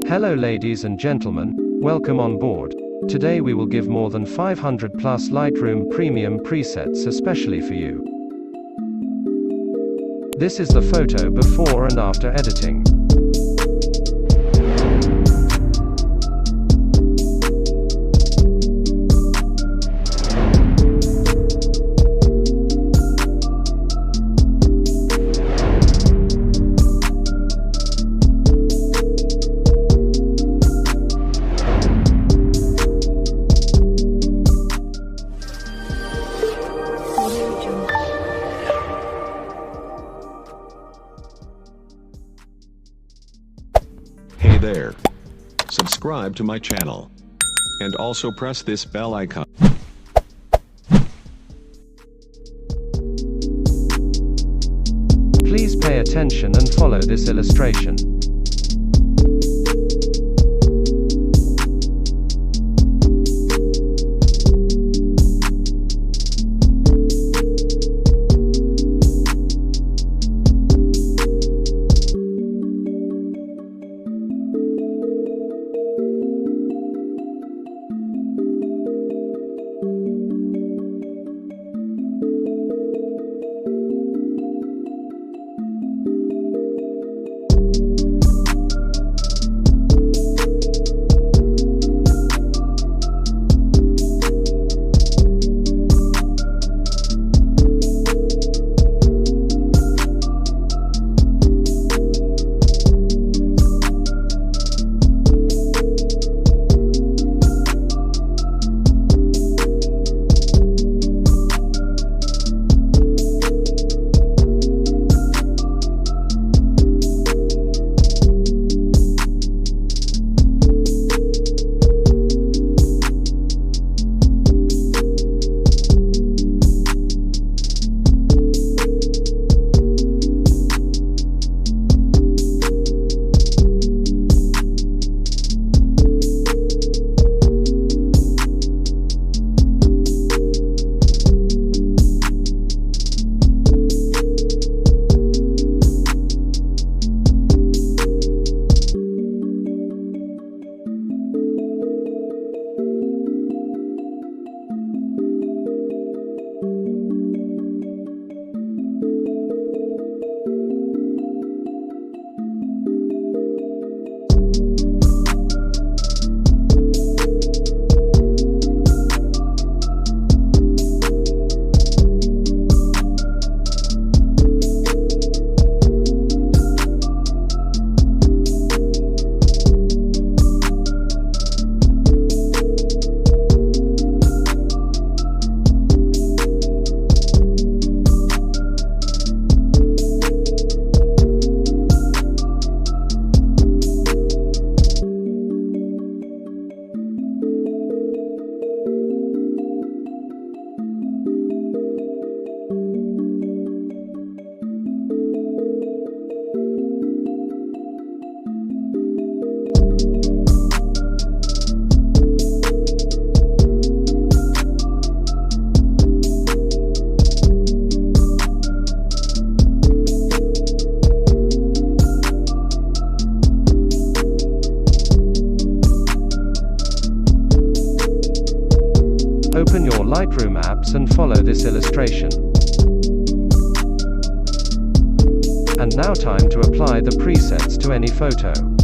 Hello ladies and gentlemen, welcome on board. Today we will give more than 500 plus Lightroom premium presets especially for you. This is the photo before and after editing. Hey there. Subscribe to my channel. And also press this bell icon. Please pay attention and follow this illustration. Open your Lightroom apps and follow this illustration. And now time to apply the presets to any photo.